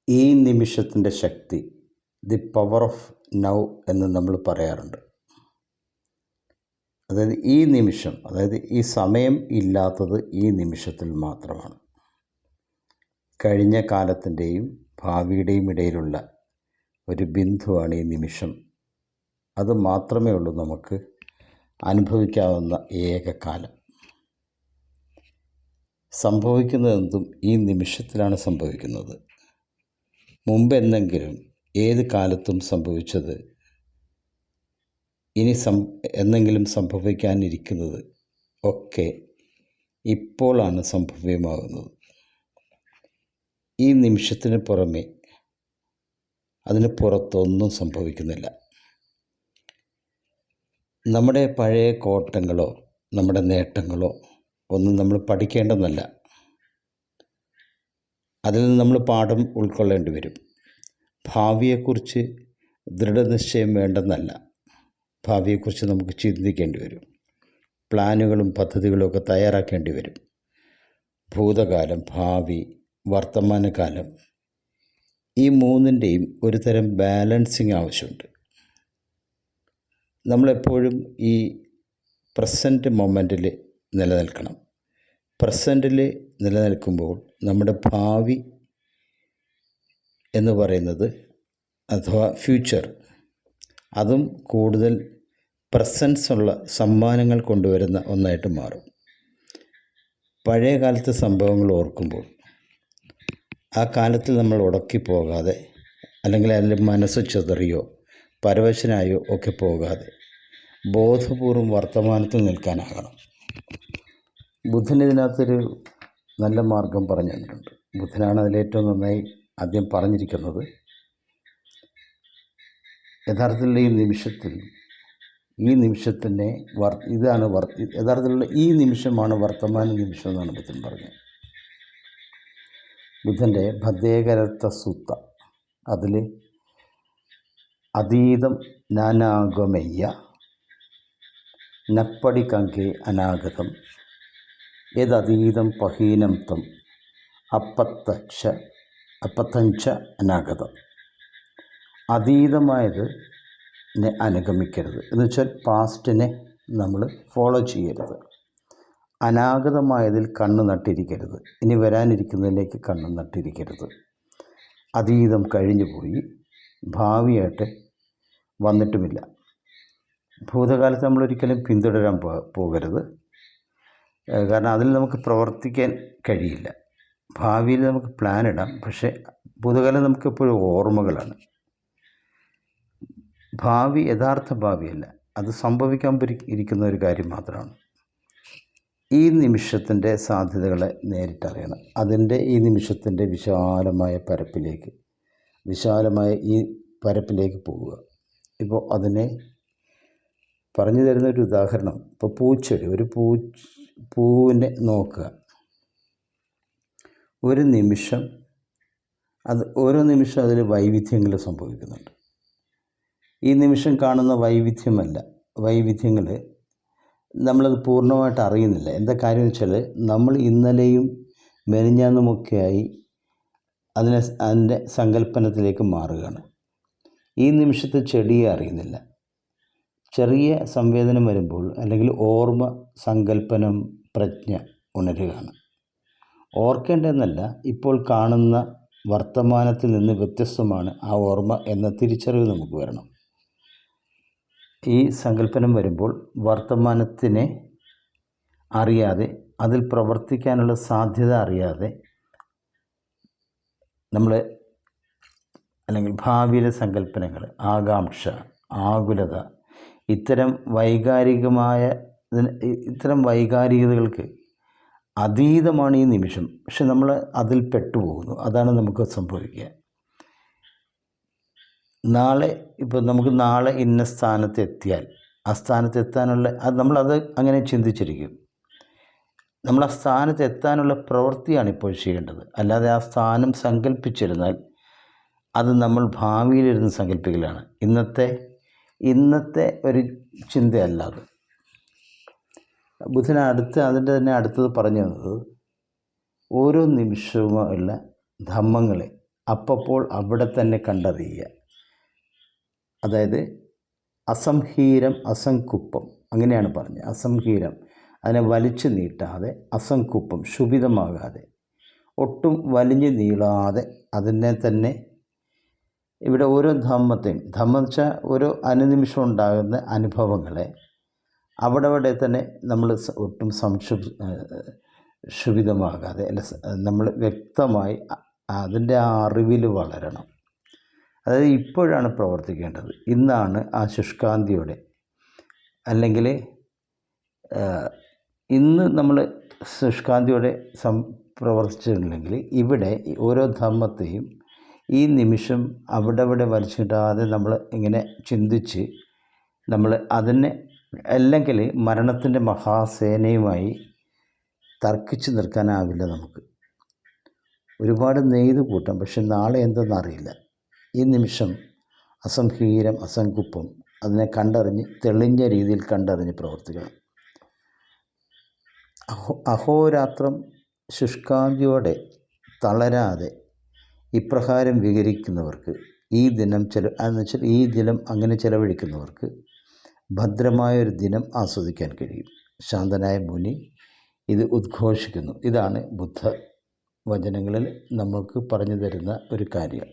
ഈ നിമിഷത്തിൻ്റെ ശക്തി, the power of now എന്ന് നമ്മൾ പറയാറുണ്ട്. അതായത് ഈ നിമിഷം, അതായത് ഈ സമയം ഇല്ലാത്തത് ഈ നിമിഷത്തിൽ മാത്രമാണ്. കഴിഞ്ഞ കാലത്തിൻ്റെയും ഭാവിയുടെയും ഇടയിലുള്ള ഒരു ബിന്ദുവാണ് ഈ നിമിഷം. അത് മാത്രമേ ഉള്ളൂ നമുക്ക് അനുഭവിക്കാവുന്ന ഏക കാലം. സംഭവിക്കുന്നതെന്തും ഈ നിമിഷത്തിലാണ് സംഭവിക്കുന്നത്. മുമ്പെന്നെങ്കിലും ഏത് കാലത്തും സംഭവിച്ചത് ഇനി എന്നെങ്കിലും സംഭവിക്കാനിരിക്കുന്നത് ഒക്കെ ഇപ്പോഴാണ് സംഭവ്യമാകുന്നത്. ഈ നിമിഷത്തിന് പുറമെ അതിന് പുറത്തൊന്നും സംഭവിക്കുന്നില്ല. നമ്മുടെ പഴയ കോട്ടങ്ങളോ നമ്മുടെ നേട്ടങ്ങളോ ഒന്നും നമ്മൾ പഠിക്കേണ്ടെന്നല്ല. അതിൽ നിന്ന് നമ്മൾ പാഠം ഉൾക്കൊള്ളേണ്ടി വരും. ഭാവിയെക്കുറിച്ച് ദൃഢനിശ്ചയം വേണ്ടെന്നല്ല. ഭാവിയെക്കുറിച്ച് നമുക്ക് ചിന്തിക്കേണ്ടി വരും. പ്ലാനുകളും പദ്ധതികളും ഒക്കെ തയ്യാറാക്കേണ്ടി വരും. ഭൂതകാലം, ഭാവി, വർത്തമാനകാലം, ഈ മൂന്നിൻ്റെയും ഒരു തരം ബാലൻസിങ് ആവശ്യമുണ്ട്. നമ്മളെപ്പോഴും ഈ പ്രസൻറ്റ് മൊമെൻറ്റിൽ നിലനിൽക്കണം. പ്രസൻറ്റിൽ നിലനിൽക്കുമ്പോൾ നമ്മുടെ ഭാവി എന്ന് പറയുന്നത്, അഥവാ ഫ്യൂച്ചർ, അതും കൂടുതൽ പ്രസൻസ് ഉള്ള സമ്മാനങ്ങൾ കൊണ്ടുവരുന്ന ഒന്നായിട്ട് മാറും. പഴയ കാലത്തെ സംഭവങ്ങൾ ഓർക്കുമ്പോൾ ആ കാലത്തിൽ നമ്മൾ ഉടക്കിപ്പോകാതെ, അല്ലെങ്കിൽ അതിൽ മനസ്സ് ചെതറിയോ പരവശനായോ ഒക്കെ പോകാതെ ബോധപൂർവം വർത്തമാനത്തിൽ നിൽക്കാനാകണം. ബുദ്ധൻ ഇതിനകത്തൊരു നല്ല മാർഗം പറഞ്ഞു തന്നിട്ടുണ്ട്. ബുദ്ധനാണ് അതിലേറ്റവും നന്നായി ആദ്യം പറഞ്ഞിരിക്കുന്നത്. യഥാർത്ഥത്തിലുള്ള ഈ നിമിഷത്തിനെ യഥാർത്ഥത്തിലുള്ള ഈ നിമിഷമാണ് വർത്തമാന നിമിഷം എന്നാണ് ബുദ്ധൻ പറഞ്ഞത്. ബുദ്ധൻ്റെ ഭദ്ദേകരത്ത സൂത്ത, അതിൽ അതീതം നാനാഗമയ്യ നപ്പടി കങ്കെ അനാഗതം യതീതം പഹീനം തം അപ്പത്തഞ്ച അനാഗതം. അതീതമായത് അനുഗമിക്കരുത് എന്ന് വെച്ചാൽ പാസ്റ്റിനെ നമ്മൾ ഫോളോ ചെയ്യരുത്. അനാഗതമായതിൽ കണ്ണ് നട്ടിരിക്കരുത്. ഇനി വരാനിരിക്കുന്നതിലേക്ക് കണ്ണ് നട്ടിരിക്കരുത്. അതീതം കഴിഞ്ഞു പോയി, ഭാവിയായിട്ട് വന്നിട്ടുമില്ല. ഭൂതകാലത്ത് നമ്മളൊരിക്കലും പിന്തുടരാൻ പോകരുത്. കാരണം അതിൽ നമുക്ക് പ്രവർത്തിക്കാൻ കഴിയില്ല. ഭാവിയിൽ നമുക്ക് പ്ലാൻ ഇടാം, പക്ഷേ ഭൂതകാലം നമുക്കെപ്പോഴും ഓർമ്മകളാണ്. ഭാവി യഥാർത്ഥ ഭാവിയല്ല, അത് സംഭവിക്കാൻ ഇരിക്കുന്ന ഒരു കാര്യം മാത്രമാണ്. ഈ നിമിഷത്തിൻ്റെ സാധ്യതകളെ നേരിട്ടറിയണം. ഈ നിമിഷത്തിൻ്റെ വിശാലമായ ഈ പരപ്പിലേക്ക് പോവുക. ഇപ്പോൾ അതിനെ പറഞ്ഞു തരുന്നൊരു ഉദാഹരണം, ഇപ്പോൾ പൂച്ചെടി, ഒരു പൂവിനെ നോക്കുക. ഓരോ നിമിഷം അതിൽ വൈവിധ്യങ്ങൾ സംഭവിക്കുന്നുണ്ട്. ഈ നിമിഷം കാണുന്ന വൈവിധ്യങ്ങൾ നമ്മളത് പൂർണ്ണമായിട്ട് അറിയുന്നില്ല. എന്താ കാര്യം എന്ന് വെച്ചാൽ, നമ്മൾ ഇന്നലെയും മെനിഞ്ഞാന്നുമൊക്കെയായി അതിൻ്റെ സങ്കല്പനത്തിലേക്ക് മാറുകയാണ്. ഈ നിമിഷത്തെ ചെടിയെ അറിയുന്നില്ല. ചെറിയ സംവേദനം വരുമ്പോൾ, അല്ലെങ്കിൽ ഓർമ്മ, സങ്കല്പനം, പ്രജ്ഞ ഉണരുകയാണ്. ഓർക്കേണ്ടതെന്നല്ല, ഇപ്പോൾ കാണുന്ന വർത്തമാനത്തിൽ നിന്ന് വ്യത്യസ്തമാണ് ആ ഓർമ്മ എന്ന തിരിച്ചറിവ് നമുക്ക് വരണം. ഈ സങ്കല്പനം വരുമ്പോൾ വർത്തമാനത്തിനെ അറിയാതെ, അതിൽ പ്രവർത്തിക്കാനുള്ള സാധ്യത അറിയാതെ നമ്മൾ, അല്ലെങ്കിൽ ഭാവിയിലെ സങ്കല്പനങ്ങൾ, ആകാംക്ഷ, ആകുലത, ഇത്തരം വൈകാരികതകൾക്ക് അതീതമാണ് ഈ നിമിഷം. പക്ഷെ നമ്മൾ അതിൽ പെട്ടുപോകുന്നു. അതാണ് നമുക്ക് സംഭവിക്കുക. നമുക്ക് നാളെ ഇന്ന സ്ഥാനത്ത് എത്തിയാൽ, ആ സ്ഥാനത്ത് എത്താനുള്ള നമ്മളത് അങ്ങനെ ചിന്തിച്ചിരിക്കും. നമ്മൾ ആ സ്ഥാനത്ത് എത്താനുള്ള പ്രവൃത്തിയാണ് ഇപ്പോൾ ചെയ്യേണ്ടത്. അല്ലാതെ ആ സ്ഥാനം സങ്കല്പിച്ചിരുന്നാൽ അത് നമ്മൾ ഭാവിയിലിരുന്ന് സങ്കല്പിക്കലാണ്. ഇന്നത്തെ ഒരു ചിന്തയല്ല അത്. ബുദ്ധൻ അതിൻ്റെ തന്നെ അടുത്തത് പറഞ്ഞു തന്നത്, ഓരോ നിമിഷവുമുള്ള ധമ്മങ്ങളെ അപ്പോൾ അവിടെ തന്നെ കണ്ടറിയുക. അതായത് അസംഹീരം അസംകുപ്പം, അങ്ങനെയാണ് പറഞ്ഞത്. അസംഹീരം, അതിനെ വലിച്ചു നീട്ടാതെ, അസംകുപ്പം ക്ഷുഭിതമാകാതെ, ഒട്ടും വലിഞ്ഞു നീളാതെ അതിനെ തന്നെ. ഇവിടെ ഓരോ ധമ്മത്തെയും, ധമ്മം വെച്ചാൽ ഓരോ അനുനിമിഷം ഉണ്ടാകുന്ന അനുഭവങ്ങളെ അവിടെ തന്നെ നമ്മൾ ഒട്ടും ക്ഷുഭിതമാകാതെ, അല്ല, നമ്മൾ വ്യക്തമായി അതിൻ്റെ ആ അറിവിൽ വളരണം. അതായത് ഇപ്പോഴാണ് പ്രവർത്തിക്കേണ്ടത്. ഇന്നാണ് ആ ശുഷ്കാന്തിയോടെ, അല്ലെങ്കിൽ ഇന്ന് നമ്മൾ ശുഷ്കാന്തിയോടെ പ്രവർത്തിച്ചിട്ടുണ്ടെങ്കിൽ ഇവിടെ ഓരോ ധർമ്മത്തെയും ഈ നിമിഷം അവിടെ വലിച്ചിടാതെ നമ്മൾ ഇങ്ങനെ ചിന്തിച്ച് നമ്മൾ അതിനെ, അല്ലെങ്കിൽ മരണത്തിൻ്റെ മഹാസേനയുമായി തർക്കിച്ച് നിൽക്കാനാവില്ല നമുക്ക്. ഒരുപാട് നെയ്ത് കൂട്ടാം, പക്ഷെ നാളെ എന്തെന്നറിയില്ല. ഈ നിമിഷം അസംഹീരം അസംകുപ്പം അതിനെ കണ്ടറിഞ്ഞ്, തെളിഞ്ഞ രീതിയിൽ കണ്ടറിഞ്ഞ് പ്രവർത്തിക്കണം. അഹോരാത്രം ശുഷ്കാന്തിയോടെ തളരാതെ ഇപ്രകാരം വിവരിക്കുന്നവർക്ക് ഈ ദിനം എന്നുവെച്ചാൽ ഈ ദിനം അങ്ങനെ ചെലവഴിക്കുന്നവർക്ക് ഭദ്രമായൊരു ദിനം ആസ്വദിക്കാൻ കഴിയും. ശാന്തനായ മുനി ഇത് ഉദ്ഘോഷിക്കുന്നു. ഇതാണ് ബുദ്ധ വചനങ്ങളിൽ നമ്മൾക്ക് പറഞ്ഞു തരുന്ന ഒരു കാര്യം.